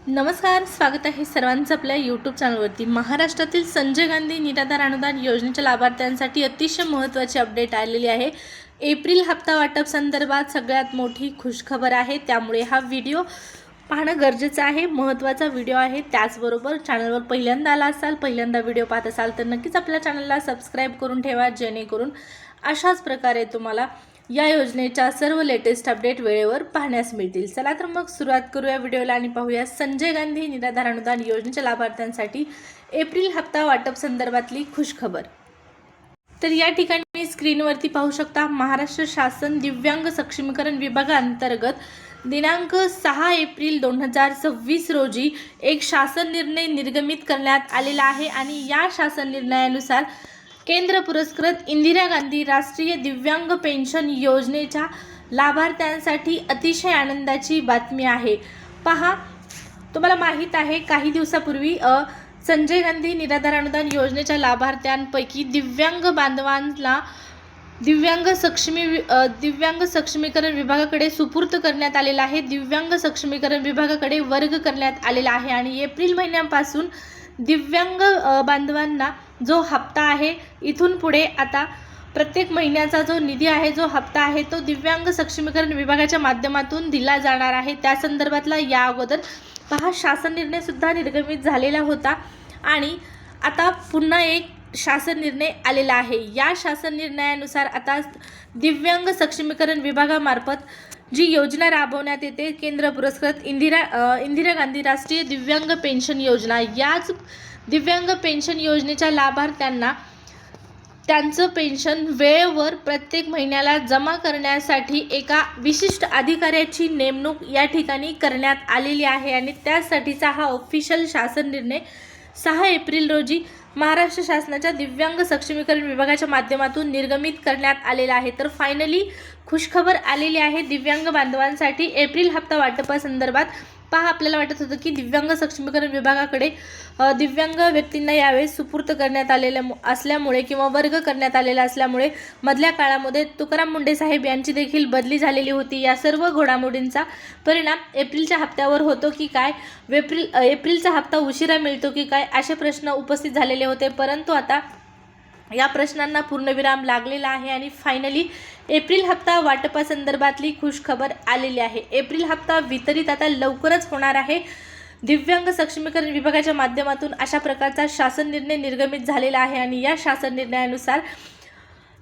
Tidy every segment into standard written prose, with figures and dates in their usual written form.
नमस्कार, स्वागत आहे सर्वांचं आपल्या यूट्यूब चॅनलवरती। महाराष्ट्रातील संजय गांधी निराधार अनुदान योजनेच्या लाभार्थ्यांसाठी अतिशय महत्त्वाची अपडेट आलेली आहे। एप्रिल हप्ता वाटप संदर्भात सगळ्यात मोठी खुशखबर आहे, त्यामुळे हा व्हिडिओ पाहणं गरजेचं आहे। महत्त्वाचा व्हिडिओ आहे। त्याचबरोबर चॅनलवर पहिल्यांदा आला असाल, पहिल्यांदा व्हिडिओ पाहत असाल तर नक्कीच आपल्या चॅनलला सबस्क्राइब करून ठेवा, जेणेकरून अशाच प्रकारे तुम्हाला या योजनेच्या सर्व लेटेस्ट अपडेट वेळेवर पाहण्यास मिळतील। चला तर मग सुरुवात करूया व्हिडिओला आणि पाहूया संजय गांधी निराधार अनुदान योजनेच्या लाभार्थ्यांसाठी एप्रिल हप्ता वाटप संदर्भातली खुशखबर। तर या ठिकाणी स्क्रीनवरती पाहू शकता, महाराष्ट्र शासन दिव्यांग सक्षमीकरण विभागांतर्गत दिनांक 6 एप्रिल 2026 रोजी एक शासन निर्णय निर्गमित करण्यात आलेला आहे आणि या शासन निर्णयानुसार केंद्र पुरस्कृत इंदिरा गांधी राष्ट्रीय दिव्यांग पेन्शन योजनेच्या लाभार्थ्यांसाठी अतिशय आनंदाची बातमी आहे। पहा, तुम्हाला माहीत आहे काही दिवसापूर्वी संजय गांधी निराधार अनुदान योजनेच्या लाभार्थ्यांपैकी दिव्यांग बांधवांना दिव्यांग सक्षमीकरण विभागाकडे सुपूर्द करण्यात आलेला आहे। दिव्यांग सक्षमीकरण विभागाकडे वर्ग करण्यात आलेला आहे आणि एप्रिल महिन्यापासून दिव्यांग बांधवांना जो हप्ता आहे, इथून पुढे आता प्रत्येक महिन्याचा जो निधी आहे, जो हप्ता आहे, तो दिव्यांग सक्षमीकरण विभागाच्या माध्यमातून दिला जाणार आहे। त्या संदर्भातला या अगोदर पहा शासन निर्णय सुद्धा निर्गमित झालेला होता आणि आता पुन्हा एक शासन निर्णय आलेला आहे। या शासन निर्णयानुसार आता दिव्यांग सक्षमीकरण विभागामार्फत जी योजना राबवण्यात येते, केंद्र पुरस्कृत इंदिरा गांधी राष्ट्रीय दिव्यांग पेन्शन योजना, याच दिव्यांग पेन्शन योजनेच्या लाभार्थ्यांना त्यांचं पेन्शन वेळेवर प्रत्येक महिन्याला जमा करण्यासाठी एका विशिष्ट अधिकाऱ्याची नेमणूक या ठिकाणी करण्यात आलेली आहे आणि त्यासाठीचा हा ऑफिशियल शासन निर्णय 6 एप्रिल रोजी महाराष्ट्र शासनाच्या दिव्यांग सक्षमीकरण विभागाच्या माध्यमातून निर्गमित करण्यात आलेला आहे। तर फायनली खुशखबर आलेली आहे दिव्यांग बांधवांसाठी एप्रिल हप्ता वाटपासंदर्भात। पहा, आपल्याला वाटत होतं की दिव्यांग सक्षमीकरण विभागाकडे दिव्यांग व्यक्तींना यावेळेस सुपूर्द करण्यात आलेल्या असल्यामुळे किंवा वर्ग करण्यात आलेला असल्यामुळे मधल्या काळामध्ये तुकाराम मुंडे साहेब यांची देखील बदली झालेली होती। या सर्व घडामोडींचा परिणाम एप्रिलच्या हप्त्यावर होतो की काय, एप्रिलचा हप्ता उशिरा मिळतो की काय, असे प्रश्न उपस्थित झालेले होते। परंतु आता या प्रश्नांना पूर्णविराम लागलेला आहे आणि फायनली एप्रिल हप्ता वाटपासंदर्भातली खुशखबर आलेली आहे। एप्रिल हप्ता वितरित आता लवकरच होणार आहे। दिव्यांग सक्षमीकरण विभागाच्या माध्यमातून अशा प्रकारचा शासन निर्णय निर्गमित झालेला आहे आणि या शासन निर्णयानुसार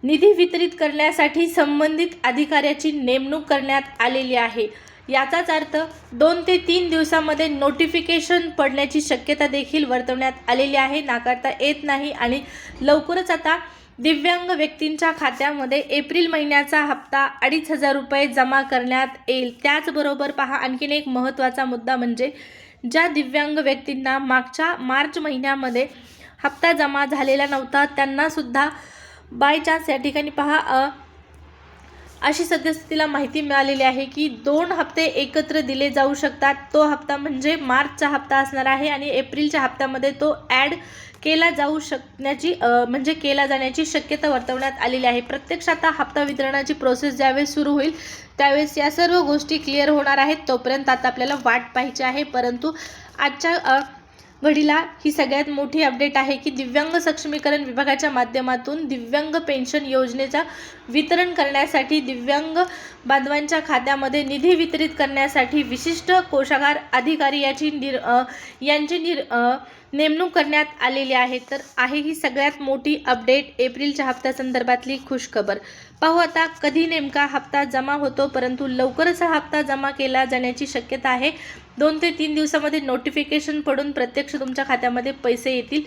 निधी वितरित करण्यासाठी संबंधित अधिकाऱ्याची नेमणूक करण्यात आलेली आहे। याचाच अर्थ 2 ते 3 दिवसांमध्ये नोटिफिकेशन पडण्याची शक्यता देखील वर्तवण्यात आलेली आहे, नाकारता येत नाही आणि लवकरच आता दिव्यांग व्यक्तींच्या खात्यामध्ये एप्रिल महिन्याचा हप्ता 2,500 रुपये जमा करण्यात येईल। त्याचबरोबर पहा, आणखीन एक महत्त्वाचा मुद्दा म्हणजे ज्या दिव्यांग व्यक्तींना मागच्या मार्च महिन्यामध्ये हप्ता जमा झालेला नव्हता, त्यांना सुद्धा बाय चान्स या ठिकाणी पहा अशी सद्यस्थितीला माहिती मिळालेली आहे की 2 हप्ते एकत्र दिले जाऊ शकतात। तो हप्ता म्हणजे मार्चचा हप्ता असणार आहे आणि एप्रिलच्या हप्त्यामध्ये तो ॲड केला जाऊ शकण्याची केला जाण्याची शक्यता वर्तवण्यात आलेली आहे। प्रत्यक्षात हप्ता वितरणाची प्रोसेस ज्यावेळेस सुरू होईल त्यावेळेस या सर्व गोष्टी क्लिअर होणार आहेत। तोपर्यंत आता आपल्याला वाट पाहायची आहे। परंतु आजच्या घडीला ही सगळ्यात मोठी अपडेट आहे की दिव्यांग सक्षमीकरण विभागाच्या माध्यमातून दिव्यांग पेन्शन योजनेचा वितरण करण्यासाठी दिव्यांग बांधवांच्या खात्यामध्ये निधी वितरित करण्यासाठी विशिष्ट कोषागार अधिकारी यांची नेमणूक करण्यात आलेली आहे। तर आहे ही सगळ्यात मोठी अपडेट एप्रिलच्या हप्त्यासंदर्भातली खुशखबर। पाहू आता कधी नेमका हप्ता जमा होतो, परंतु लवकरच हा हप्ता जमा केला जाण्याची शक्यता आहे। 2 ते 3 दिवसामध्ये नोटिफिकेशन पडून प्रत्यक्ष तुमच्या खात्यामध्ये पैसे येतील।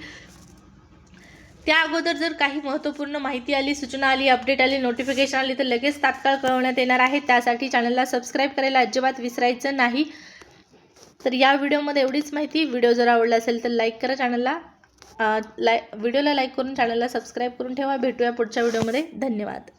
त्या अगोदर जर काही महत्त्वपूर्ण माहिती आली, सूचना आली, अपडेट आली, नोटिफिकेशन आली तर लगेच तात्काळ कळवण्यात येणार आहे। त्यासाठी चॅनलला सबस्क्राइब करायला अजिबात विसरायचं नाही। तर या व्हिडिओमध्ये एवढीच माहिती। व्हिडिओ जर आवडला असेल तर लाईक करा, व्हिडिओला लाईक करून चॅनलला सबस्क्राइब करून ठेवा। भेटूया पुढच्या व्हिडिओमध्ये। धन्यवाद।